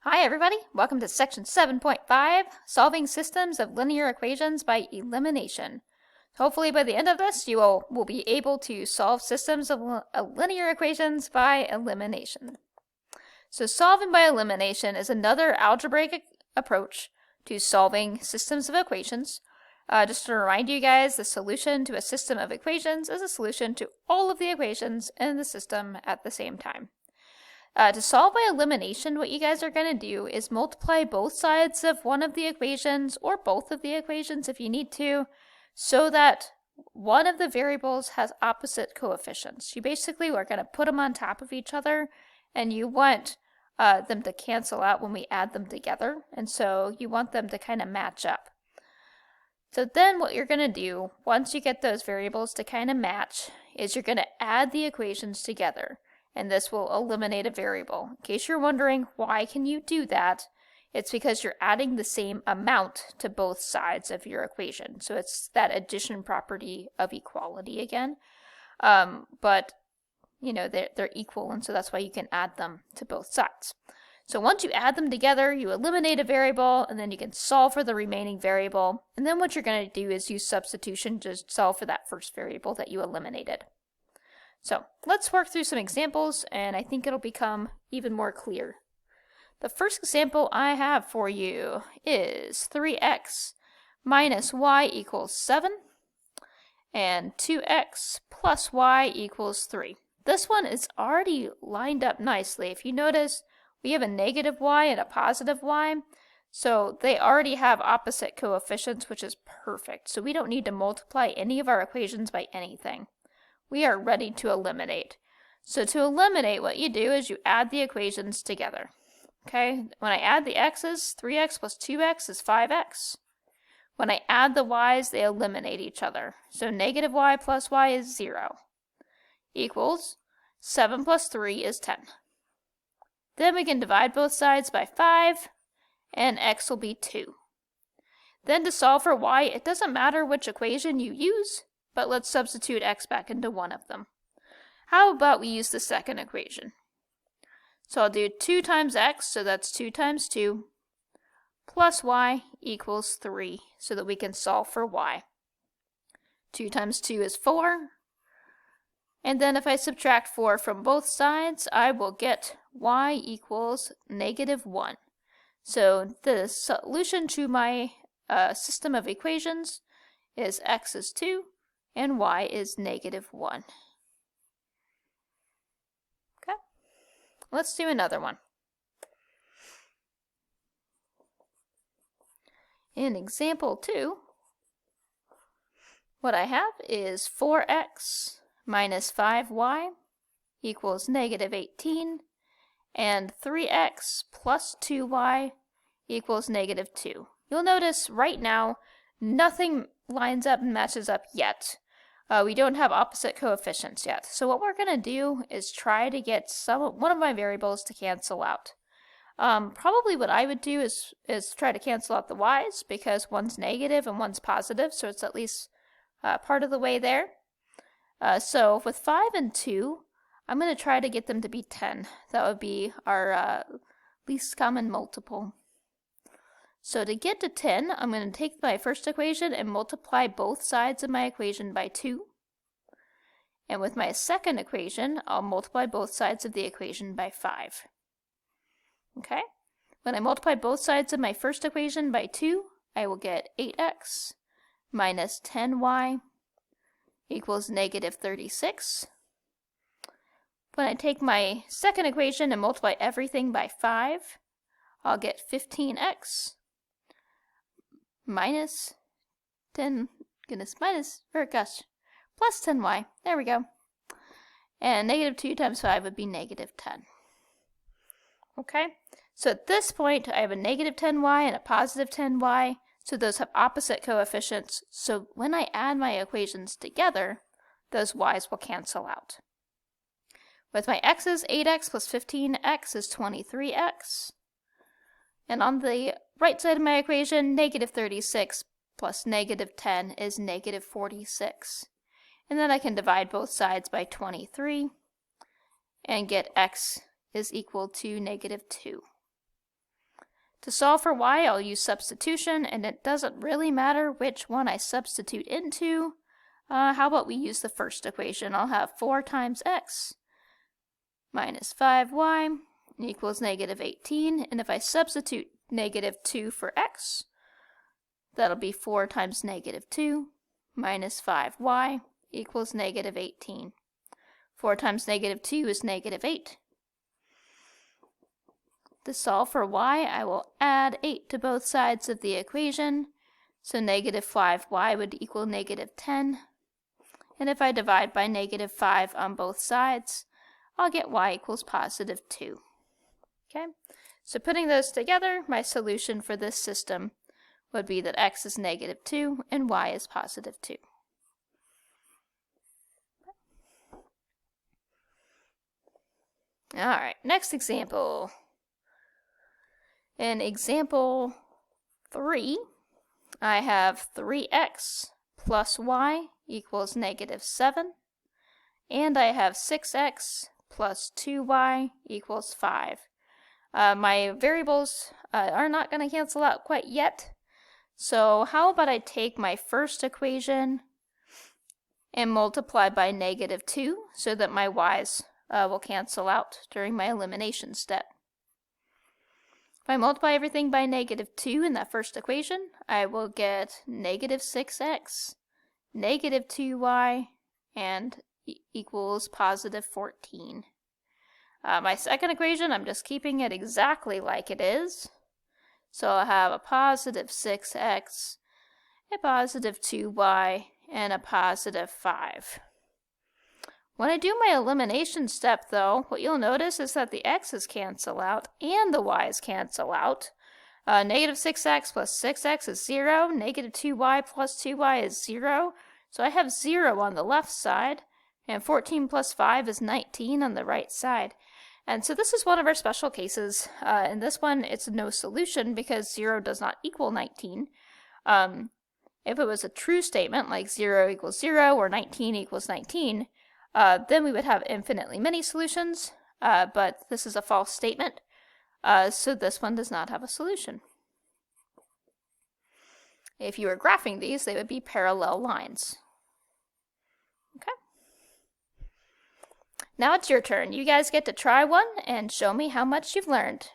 Hi everybody, welcome to section 7.5, Solving Systems of Linear Equations by Elimination. Hopefully by the end of this you will be able to solve systems of linear equations by elimination. So solving by elimination is another algebraic approach to solving systems of equations. Just to remind you guys, the solution to a system of equations is a solution to all of the equations in the system at the same time. To solve by elimination, what you guys are going to do is multiply both sides of one of the equations, or both of the equations if you need to, so that one of the variables has opposite coefficients. You basically are going to put them on top of each other, and you want them to cancel out when we add them together, and so you want them to kind of match up. So then what you're going to do, once you get those variables to kind of match, is you're going to add the equations together. And this will eliminate a variable. In case you're wondering why can you do that, it's because you're adding the same amount to both sides of your equation. So it's that addition property of equality again. But you know, they're equal, and so that's why you can add them to both sides. So once you add them together, you eliminate a variable, and then you can solve for the remaining variable. And then what you're going to do is use substitution to solve for that first variable that you eliminated. So let's work through some examples, and I think it'll become even more clear. The first example I have for you is 3x minus y equals 7 and 2x plus y equals 3. This one is already lined up nicely. If you notice, we have a negative y and a positive y, so they already have opposite coefficients, which is perfect. So we don't need to multiply any of our equations by anything. We are ready to eliminate. So to eliminate, what you do is you add the equations together. Okay, when I add the x's, 3x plus 2x is 5x. When I add the y's, they eliminate each other. So negative y plus y is 0. Equals 7 plus 3 is 10. Then we can divide both sides by 5, and x will be 2. Then to solve for y, it doesn't matter which equation you use, but let's substitute x back into one of them. How about we use the second equation? So I'll do 2 times x, so that's 2 times 2, plus y equals 3, so that we can solve for y. 2 times 2 is 4, and then if I subtract 4 from both sides, I will get y equals negative 1. So the solution to my system of equations is x is 2, and y is negative 1. Okay, let's do another one. In example 2, what I have is 4x minus 5y equals negative 18, and 3x plus 2y equals negative 2. You'll notice right now, nothing lines up and matches up yet. We don't have opposite coefficients yet. So what we're going to do is try to get one of my variables to cancel out. Probably what I would do is try to cancel out the y's, because one's negative and one's positive, so it's at least part of the way there. So with 5 and 2, I'm going to try to get them to be 10. That would be our least common multiple. So to get to 10, I'm going to take my first equation and multiply both sides of my equation by 2. And with my second equation, I'll multiply both sides of the equation by 5. Okay? When I multiply both sides of my first equation by 2, I will get 8x minus 10y equals negative 36. When I take my second equation and multiply everything by 5, I'll get 15x minus 10, plus 10y. There we go. And negative 2 times 5 would be negative 10. Okay, so at this point, I have a negative 10y and a positive 10y, so those have opposite coefficients. So when I add my equations together, those y's will cancel out. With my x's, 8x plus 15x is 23x. And on the right side of my equation, negative 36 plus negative 10 is negative 46. And then I can divide both sides by 23 and get x is equal to negative 2. To solve for y, I'll use substitution, and it doesn't really matter which one I substitute into. How about we use the first equation? I'll have 4 times x minus 5y equals negative 18, and if I substitute negative 2 for x, that'll be 4 times negative 2 minus 5y equals negative 18. 4 times negative 2 is negative 8. To solve for y, I will add 8 to both sides of the equation, so negative 5y would equal negative 10. And if I divide by negative 5 on both sides, I'll get y equals positive 2. Okay, so putting those together, my solution for this system would be that x is negative 2 and y is positive 2. Alright, next example. In example 3, I have 3x plus y equals negative 7, and I have 6x plus 2y equals 5. My variables are not going to cancel out quite yet, so how about I take my first equation and multiply by negative 2 so that my y's will cancel out during my elimination step. If I multiply everything by negative 2 in that first equation, I will get negative 6x, negative 2y, and equals positive 14. My second equation, I'm just keeping it exactly like it is. So I'll have a positive 6x, a positive 2y, and a positive 5. When I do my elimination step, though, what you'll notice is that the x's cancel out and the y's cancel out. Negative 6x plus 6x is 0. Negative 2y plus 2y is 0. So I have 0 on the left side, and 14 plus 5 is 19 on the right side. And so this is one of our special cases. In this one, it's no solution because 0 does not equal 19. If it was a true statement, like 0 equals 0 or 19 equals 19, then we would have infinitely many solutions, but this is a false statement, so this one does not have a solution. If you were graphing these, they would be parallel lines. Okay. Now it's your turn. You guys get to try one and show me how much you've learned.